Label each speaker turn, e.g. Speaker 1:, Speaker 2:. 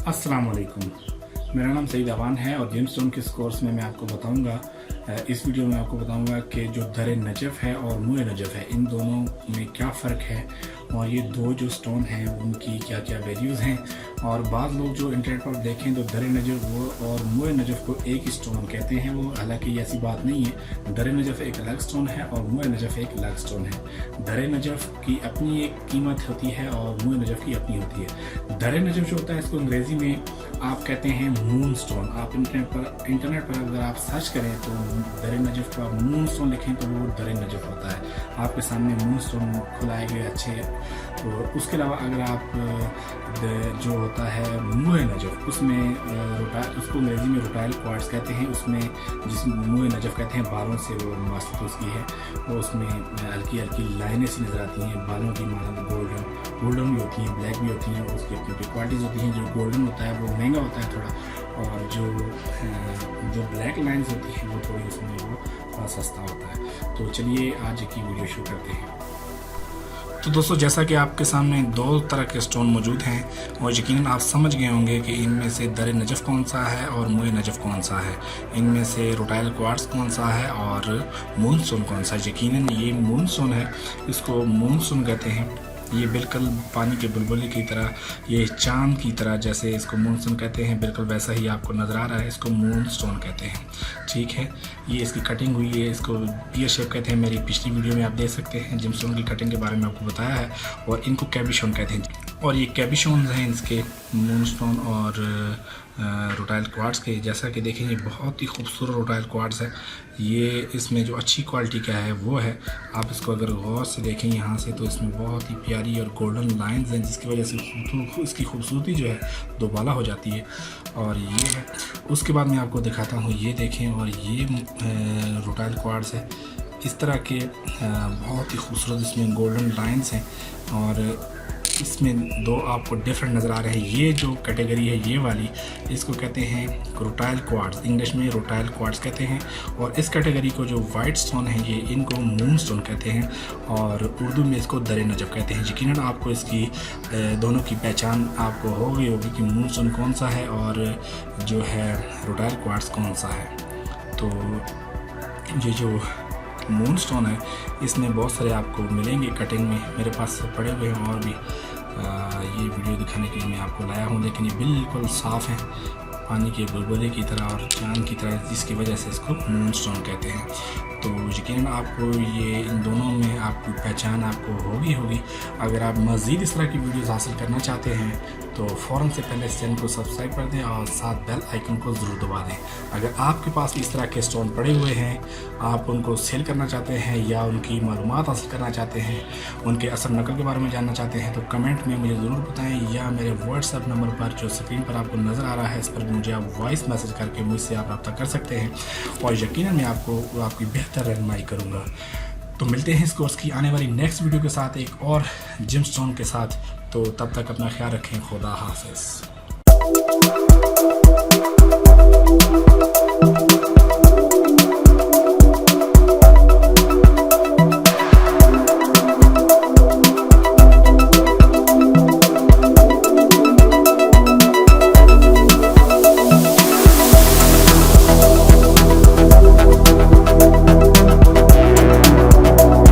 Speaker 1: अस्सलाम वालेकुम। मेरा नाम सईद अवान है और जेमस्टोन के इस कोर्स में मैं आपको बताऊंगा, इस वीडियो में आपको बताऊंगा कि जो दर नजफ़ है और मुए नजफ़ है, इन दोनों में क्या फ़र्क है और ये दो जो स्टोन हैं उनकी क्या क्या वैल्यूज़ हैं। और बाद लोग जो इंटरनेट पर देखें तो दर नजफ़ वो और मुए नजफ़ को एक ही स्टोन कहते हैं। वो हालांकि ऐसी बात नहीं है। दर नजफ़ एक अलग स्टोन है और मुए नजफ़ एक अलग स्टोन है। दर नजफ़ की अपनी एक कीमत होती है और मुए नजफ़ की अपनी होती है। दर नजफ़ जो होता है इसको अंग्रेज़ी में आप कहते हैं मून स्टोन। आप इंटरनेट पर अगर आप सर्च करें तो दर नजफ़ को आप मून स्टोन लिखें तो वो दर नजफ़ होता है। आपके सामने मून स्टोन खुलाए गए अच्छे। तो उसके अलावा अगर आप जो होता है मुए नजफ़ उसमें उसको अंग्रेज़ी में रोटाइल क्वार्ट्ज कहते हैं। उसमें जिसमें मुए नजफ़ कहते हैं बालों से वो मास्टर उसकी है, वो उसमें हल्की हल्की लाइनें सी नज़र आती हैं। बालों की माना गोल्डन भी होती हैं, ब्लैक भी होती हैं। उसकी अपनी क्वालिटीज़ होती हैं। जो गोल्डन होता है वो महंगा होता है थोड़ा, और जो ब्लैक लाइन्स होती हैं वो थोड़ी उसमें वो थोड़ा सस्ता होता है। तो चलिए आज की वीडियो शुरू करते हैं। तो दोस्तों, जैसा कि आपके सामने दो तरह के स्टोन मौजूद हैं और यकीनन आप समझ गए होंगे कि इनमें से दर नजफ़ कौन सा है और मुए नजफ़ कौन सा है। इनमें से रोटाइल क्वार्ट्ज कौन सा है और मून स्टोन कौन सा है। यकीनन ये मून स्टोन है, इसको मून स्टोन कहते हैं। ये बिल्कुल पानी के बुलबुले की तरह, ये चांद की तरह जैसे इसको मून स्टोन कहते हैं, बिल्कुल वैसा ही आपको नज़र आ रहा है। इसको मून स्टोन कहते हैं, ठीक है। ये इसकी कटिंग हुई है, इसको पियर शेप कहते हैं। मेरी पिछली वीडियो में आप देख सकते हैं जेमस्टोन की कटिंग के बारे में आपको बताया है। और इनको कैबिशोन कहते हैं और ये कैबिशोन हैं इसके मून स्टोन और रोटाइल क्वार्ट्ज के। जैसा कि देखें ये बहुत ही खूबसूरत रोटाइल क्वार्ट्ज है। ये इसमें जो अच्छी क्वालिटी का है वो है, आप इसको अगर गौर से देखें यहाँ से तो इसमें बहुत ही प्यारी और गोल्डन लाइंस हैं, जिसकी वजह से इसकी खूबसूरती जो है दोबाला हो जाती है। और ये है, उसके बाद मैं आपको दिखाता हूँ, ये देखें। और ये रोटाइल क्वार्ट्ज है इस तरह के, बहुत ही खूबसूरत इसमें गोल्डन लाइंस हैं और इसमें दो आपको डिफरेंट नज़र आ रहे हैं। ये जो कैटेगरी है ये वाली, इसको कहते हैं रोटाइल क्वार्ट्ज, इंग्लिश में रोटाइल क्वार्ट्ज कहते हैं। और इस कैटेगरी को जो वाइट स्टोन है ये इनको मून स्टोन कहते हैं और उर्दू में इसको दर नजफ़ कहते हैं। यकीनन आपको इसकी दोनों की पहचान आपको हो गई होगी कि मून स्टोन कौन सा है और जो है रोटाइल क्वार्ट्ज कौन सा है। तो ये जो मून स्टोन है इसमें बहुत सारे आपको मिलेंगे कटिंग में, मेरे पास पड़े हुए हैं और भी ये वीडियो दिखाने के लिए मैं आपको लाया हूँ। लेकिन ये बिल्कुल साफ़ है, पानी के बुलबुले की तरह और चांद की तरह, जिसकी वजह से इसको मून स्टोन कहते हैं। तो यकीनन आपको ये इन दोनों में आपकी पहचान आपको होगी। अगर आप मज़ीद इस तरह की वीडियोस हासिल करना चाहते हैं तो फ़ौरन से पहले इस चैनल को सब्सक्राइब कर दें और साथ बेल आइकन को ज़रूर दबा दें। अगर आपके पास इस तरह के स्टोन पड़े हुए हैं, आप उनको सेल करना चाहते हैं या उनकी मालूमात हासिल करना चाहते हैं, उनके असर नकल के बारे में जानना चाहते हैं तो कमेंट में मुझे ज़रूर बताएं या मेरे व्हाट्सएप नंबर पर जो स्क्रीन पर आपको नज़र आ रहा है इस पर मुझे आप वॉइस मैसेज करके मुझसे आप रब्ता कर सकते हैं और यकीनन मैं आपको आपकी बेहतर रहनुमाई करूँगा। तो मिलते हैं इस कोर्स की आने वाली नेक्स्ट वीडियो के साथ एक और जेमस्टोन के साथ। तो तब तक अपना ख्याल रखें। खुदा हाफिज़।